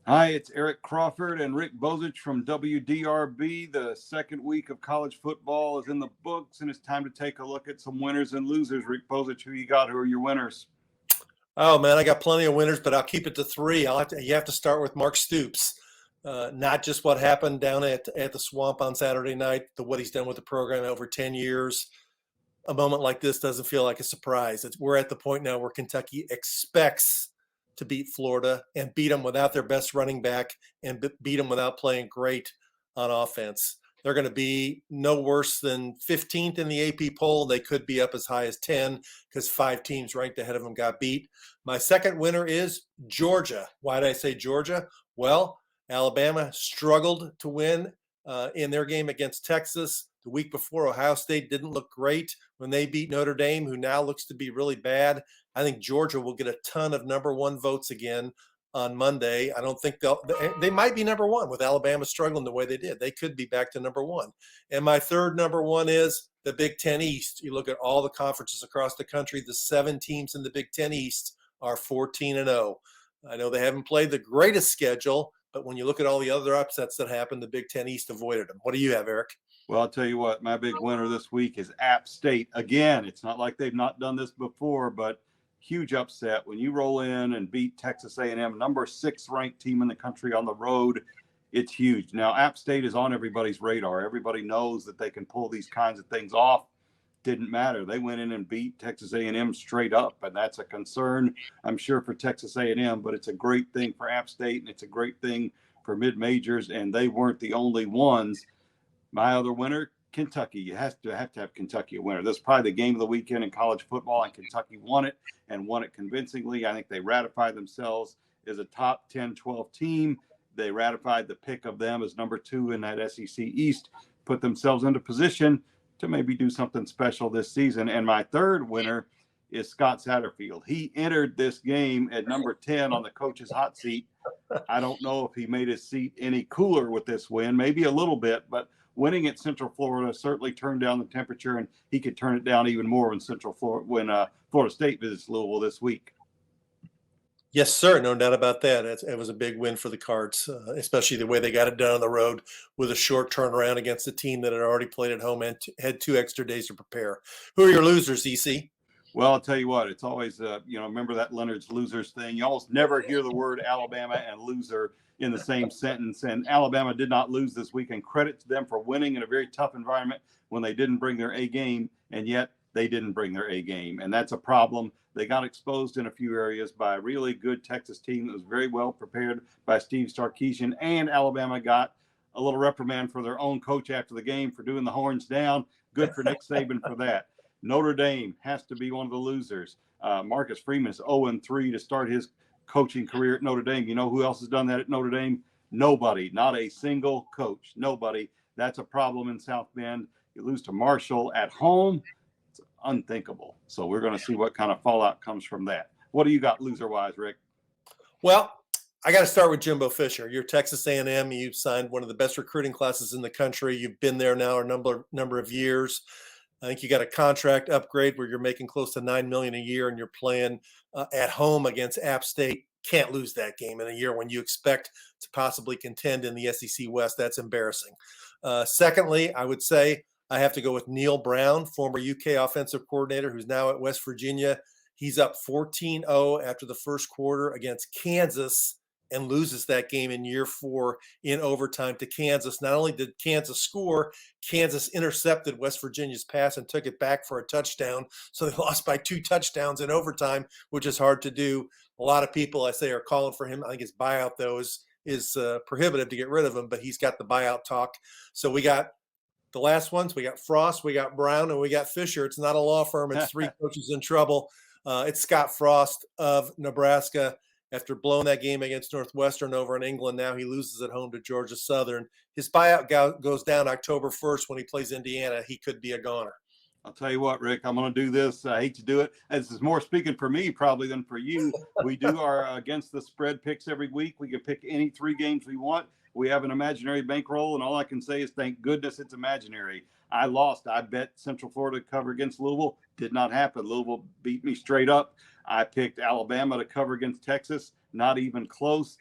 Hi, it's Eric Crawford and Rick Bozich from WDRB. The second week of college football is in the books, and it's time to take a look at some winners and losers. Rick Bozich, who you got? Who are your winners? Oh, man, I got plenty of winners, but I'll keep it to three. You have to start with Mark Stoops. Not just what happened down at the Swamp on Saturday night, what he's done with the program over 10 years. A moment like this doesn't feel like a surprise. We're at the point now where Kentucky expects to beat Florida and beat them without their best running back and beat them without playing great on offense. They're going to be no worse than 15th in the AP poll. They could be up as high as 10 because 5 teams ranked ahead of them got beat. My second winner is Georgia. Why did I say Georgia? Well, Alabama struggled to win in their game against Texas. The week before, Ohio State didn't look great when they beat Notre Dame, who now looks to be really bad. I think Georgia will get a ton of number one votes again on Monday. I don't think they might be number one with Alabama struggling the way they did. They could be back to number one. And my third number one is the Big Ten East. You look at all the conferences across the country, the 7 teams in the Big Ten East are 14-0. I know they haven't played the greatest schedule, but when you look at all the other upsets that happened, the Big Ten East avoided them. What do you have, Eric? Well, I'll tell you what, my big winner this week is App State. Again, it's not like they've not done this before, but huge upset. When you roll in and beat Texas A&M, number 6 ranked team in the country on the road, it's huge. Now, App State is on everybody's radar. Everybody knows that they can pull these kinds of things off. Didn't matter. They went in and beat Texas A&M straight up, and that's a concern, I'm sure, for Texas A&M, but it's a great thing for App State, and it's a great thing for mid-majors, and they weren't the only ones. My other winner, Kentucky. You have to have Kentucky a winner. This is probably the game of the weekend in college football, and Kentucky won it and won it convincingly. I think they ratified themselves as a top 10, 12 team. They ratified the pick of them as number 2 in that SEC East, put themselves into position to maybe do something special this season. And my third winner is Scott Satterfield. He entered this game at number 10 on the coach's hot seat. I don't know if he made his seat any cooler with this win, maybe a little bit, but winning at Central Florida certainly turned down the temperature, and he could turn it down even more when Florida State visits Louisville this week. Yes, sir. No doubt about that. It was a big win for the Cards, especially the way they got it done on the road with a short turnaround against a team that had already played at home and had 2 extra days to prepare. Who are your losers, EC? Well, I'll tell you what, it's always, remember that Leonard's losers thing. You almost never hear the word Alabama and loser in the same sentence. And Alabama did not lose this week, and credit to them for winning in a very tough environment when they didn't bring their A game, and yet they didn't bring their A game. And that's a problem. They got exposed in a few areas by a really good Texas team that was very well prepared by Steve Sarkisian, and Alabama got a little reprimand for their own coach after the game for doing the horns down. Good for Nick Saban for that. Notre Dame has to be one of the losers. Marcus Freeman is 0-3 to start his coaching career at Notre Dame. You know who else has done that at Notre Dame? Nobody. Not a single coach. Nobody. That's a problem in South Bend. You lose to Marshall at home. It's unthinkable. So we're going to see what kind of fallout comes from that. What do you got loser-wise, Rick? Well, I got to start with Jimbo Fisher. You're Texas A&M. You've signed one of the best recruiting classes in the country. You've been there now a number of years. I think you got a contract upgrade where you're making close to $9 million a year, and you're playing at home against App State. Can't lose that game in a year when you expect to possibly contend in the SEC West. That's embarrassing. Secondly, I would say I have to go with Neil Brown, former UK offensive coordinator, who's now at West Virginia. He's up 14-0 after the first quarter against Kansas and loses that game in year 4 in overtime to Kansas. Not only did Kansas score, Kansas intercepted West Virginia's pass and took it back for a touchdown. So they lost by 2 touchdowns in overtime, which is hard to do. A lot of people, I say, are calling for him. I think his buyout, though, is prohibitive to get rid of him, but he's got the buyout talk. So we got the last ones. We got Frost, we got Brown, and we got Fisher. It's not a law firm. It's 3 coaches in trouble. It's Scott Frost of Nebraska. After blowing that game against Northwestern over in England, now he loses at home to Georgia Southern. His buyout goes down October 1st when he plays Indiana. He could be a goner. I'll tell you what, Rick, I'm going to do this. I hate to do it. This is more speaking for me probably than for you. We do our against the spread picks every week. We can pick any 3 games we want. We have an imaginary bankroll, and all I can say is thank goodness it's imaginary. I lost. I bet Central Florida to cover against Louisville. Did not happen. Louisville beat me straight up. I picked Alabama to cover against Texas. Not even close.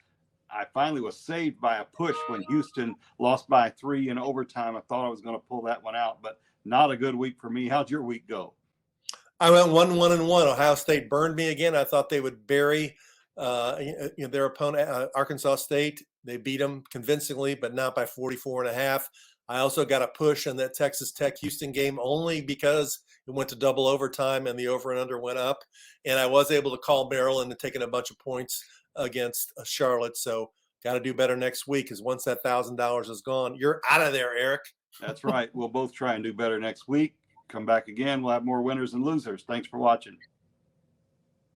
I finally was saved by a push when Houston lost by 3 in overtime. I thought I was going to pull that one out, but not a good week for me. How'd your week go? I went 1-1-1. Ohio State burned me again. I thought they would bury their opponent, Arkansas State. They beat them convincingly, but not by 44.5. I also got a push on that Texas Tech Houston game only because it went to double overtime and the over and under went up. And I was able to call Maryland and taking a bunch of points against Charlotte. So got to do better next week, because once that $1,000 is gone, you're out of there, Eric. That's right. We'll both try and do better next week. Come back again. We'll have more winners and losers. Thanks for watching.